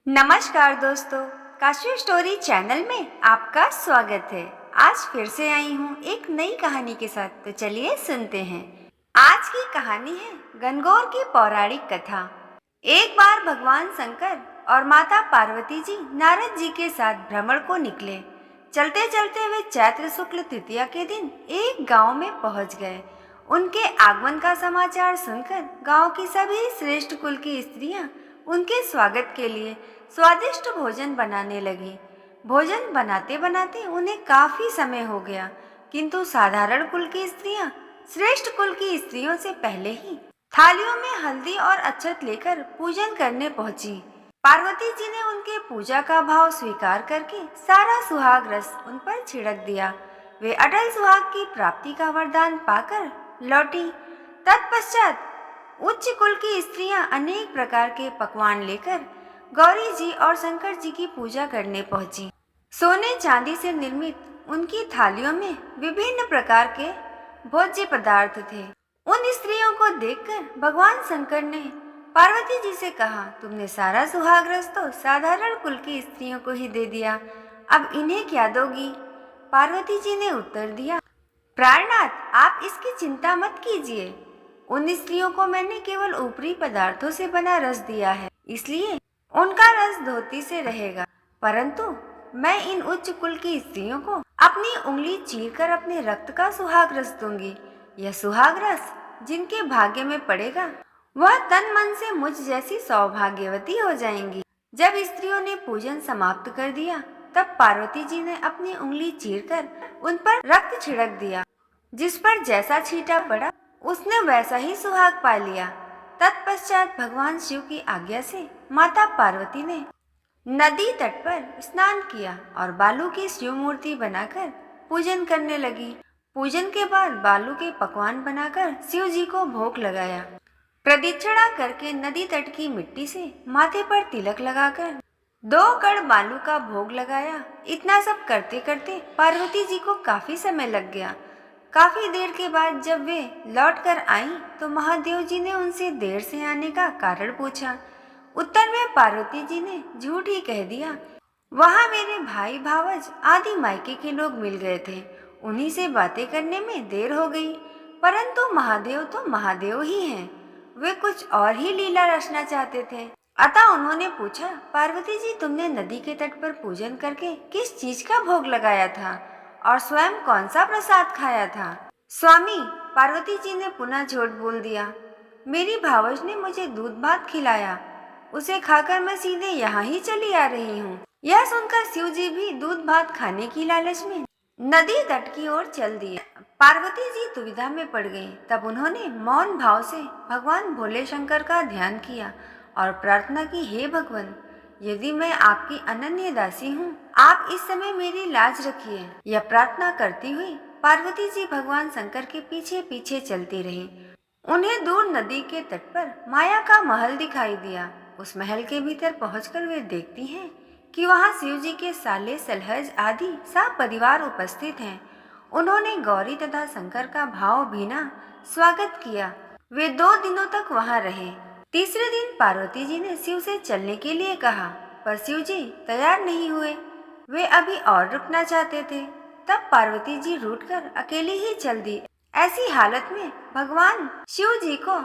नमस्कार दोस्तों, Kashi story channel में आपका स्वागत है। आज फिर से आई हूँ एक नई कहानी के साथ, तो चलिए सुनते हैं। आज की कहानी है गणगौर की पौराणिक कथा। एक बार भगवान शंकर और माता पार्वती जी नारद जी के साथ भ्रमण को निकले। चलते चलते वे चैत्र शुक्ल तृतीया के दिन एक गांव में पहुंच गए। उनके आगमन का समाचार सुनकर गांव की सभी श्रेष्ठ कुल की स्त्रियां उनके स्वागत के लिए स्वादिष्ट भोजन बनाने लगी। भोजन बनाते बनाते उन्हें काफी समय हो गया, किंतु साधारण कुल की स्त्रियां श्रेष्ठ कुल की स्त्रियों से पहले ही थालियों में हल्दी और अक्षत लेकर पूजन करने पहुंची। पार्वती जी ने उनके पूजा का भाव स्वीकार करके सारा सुहाग रस उन पर छिड़क दिया। वे अटल सुहाग की प्राप्ति का वरदान पाकर लौटी। तत्पश्चात उच्च कुल की स्त्रियां अनेक प्रकार के पकवान लेकर गौरी जी और शंकर जी की पूजा करने पहुंची। सोने चांदी से निर्मित उनकी थालियों में विभिन्न प्रकार के भोज्य पदार्थ थे। उन स्त्रियों को देखकर भगवान शंकर ने पार्वती जी से कहा, तुमने सारा सुहाग रस तो साधारण कुल की स्त्रियों को ही दे दिया, अब इन्हें क्या दोगी? पार्वती जी ने उत्तर दिया, प्राणनाथ, आप इसकी चिंता मत कीजिए। उन स्त्रियों को मैंने केवल ऊपरी पदार्थों से बना रस दिया है, इसलिए उनका रस धोती से रहेगा, परंतु मैं इन उच्च कुल की स्त्रियों को अपनी उंगली चीरकर अपने रक्त का सुहाग रस दूंगी। यह सुहाग रस जिनके भाग्य में पड़ेगा वह तन मन से मुझ जैसी सौभाग्यवती हो जाएंगी। जब स्त्रियों ने पूजन समाप्त कर दिया, तब पार्वती जी ने अपनी उंगली चीरकर उन पर रक्त छिड़क दिया। जिस पर जैसा छींटा पड़ा उसने वैसा ही सुहाग पा लिया। तत्पश्चात भगवान शिव की आज्ञा से माता पार्वती ने नदी तट पर स्नान किया और बालू की शिव मूर्ति बनाकर पूजन करने लगी। पूजन के बाद बालू के पकवान बनाकर शिव जी को भोग लगाया। प्रदक्षिणा करके नदी तट की मिट्टी से माथे पर तिलक लगाकर 2 कण बालू का भोग लगाया। इतना सब करते करते पार्वती जी को काफी समय लग गया। काफी देर के बाद जब वे लौट कर आईं, तो महादेव जी ने उनसे देर से आने का कारण पूछा। उत्तर में पार्वती जी ने झूठ ही कह दिया, वहाँ मेरे भाई भावज आदि मायके के लोग मिल गए थे, उन्हीं से बातें करने में देर हो गई। परंतु महादेव तो महादेव ही हैं, वे कुछ और ही लीला रचना चाहते थे। अतः उन्होंने पूछा, पार्वती जी, तुमने नदी के तट पर पूजन करके किस चीज का भोग लगाया था और स्वयं कौन सा प्रसाद खाया था? स्वामी, पार्वती जी ने पुनः झूठ बोल दिया, मेरी भावज ने मुझे दूध भात खिलाया, उसे खाकर मैं सीधे यहाँ ही चली आ रही हूँ। यह सुनकर शिव जी भी दूध भात खाने की लालच में नदी तट की ओर चल दिए। पार्वती जी दुविधा में पड़ गईं। तब उन्होंने मौन भाव से भगवान भोले शंकर का ध्यान किया और प्रार्थना की, हे भगवान, यदि मैं आपकी अनन्य दासी हूँ, आप इस समय मेरी लाज रखिए। यह प्रार्थना करती हुई पार्वती जी भगवान शंकर के पीछे पीछे चलती रही। उन्हें दूर नदी के तट पर माया का महल दिखाई दिया। उस महल के भीतर पहुंचकर वे देखती हैं कि वहां शिव जी के साले सलहज आदि सब परिवार उपस्थित हैं। उन्होंने गौरी तथा शंकर का भाव भीना स्वागत किया। वे 2 दिनों तक वहां रहे। तीसरे दिन पार्वती जी ने शिव से चलने के लिए कहा, पर शिव जी तैयार नहीं हुए। वे अभी और रुकना चाहते थे। तब पार्वती जी रूठकर अकेली ही चल दी। ऐसी हालत में भगवान शिव जी को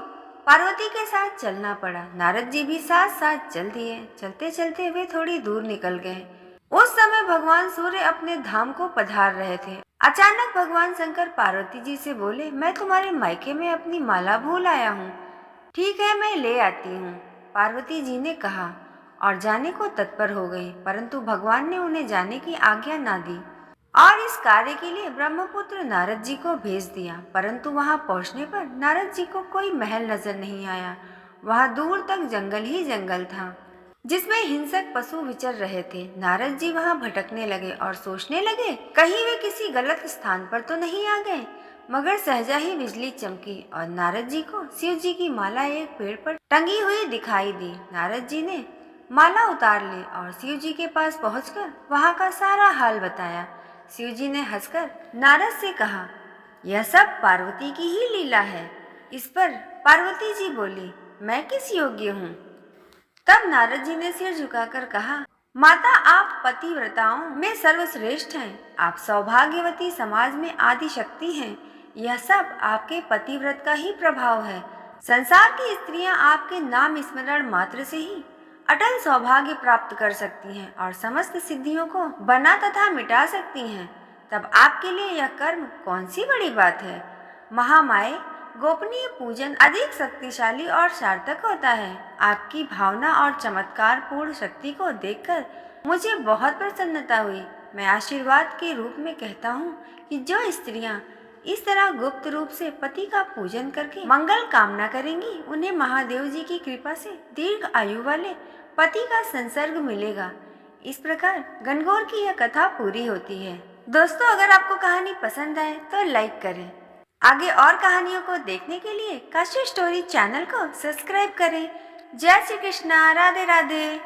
पार्वती के साथ चलना पड़ा। नारद जी भी साथ साथ चल दिए। चलते चलते वे थोड़ी दूर निकल गए। उस समय भगवान सूर्य अपने धाम को पधार रहे थे। अचानक भगवान शंकर पार्वती जी से बोले, मैं तुम्हारे मायके में अपनी माला भूल आया हूँ। ठीक है, मैं ले आती हूँ, पार्वती जी ने कहा और जाने को तत्पर हो गई। परंतु भगवान ने उन्हें जाने की आज्ञा ना दी और इस कार्य के लिए ब्रह्मपुत्र नारद जी को भेज दिया। परंतु वहां पहुंचने पर नारद जी को कोई महल नजर नहीं आया। वहां दूर तक जंगल ही जंगल था, जिसमें हिंसक पशु विचर रहे थे। नारद जी वहां भटकने लगे और सोचने लगे, कहीं वे किसी गलत स्थान पर तो नहीं आ गए। मगर सहजा ही बिजली चमकी और नारद जी को शिव जी की माला एक पेड़ पर टंगी हुई दिखाई दी। नारद जी ने माला उतार ली और शिव जी के पास पहुंचकर वहां का सारा हाल बताया। शिव जी ने हंसकर नारद से कहा, यह सब पार्वती की ही लीला है। इस पर पार्वती जी बोली, मैं किस योग्य हूँ? तब नारद जी ने सिर झुकाकर कहा, माता आप पतिव्रताओं में सर्वश्रेष्ठ हैं। आप सौभाग्यवती समाज में आदि शक्ति हैं। यह सब आपके पतिव्रत का ही प्रभाव है। संसार की स्त्रियां आपके नाम स्मरण मात्र से ही अटल सौभाग्य प्राप्त कर सकती हैं और समस्त सिद्धियों को बना तथा मिटा सकती हैं। तब आपके लिए यह कर्म कौन सी बड़ी बात है। महामाये, गोपनीय पूजन अधिक शक्तिशाली और सार्थक होता है। आपकी भावना और चमत्कार पूर्ण शक्ति को देखकर मुझे बहुत प्रसन्नता हुई। मैं आशीर्वाद के रूप में कहता हूँ कि जो स्त्रियाँ इस तरह गुप्त रूप से पति का पूजन करके मंगल कामना करेंगी, उन्हें महादेव जी की कृपा से दीर्घ आयु वाले पति का संसर्ग मिलेगा। इस प्रकार गणगौर की यह कथा पूरी होती है। दोस्तों, अगर आपको कहानी पसंद आए तो लाइक करें। आगे और कहानियों को देखने के लिए काशी स्टोरी चैनल को सब्सक्राइब करें। जय श्री कृष्णा, राधे राधे।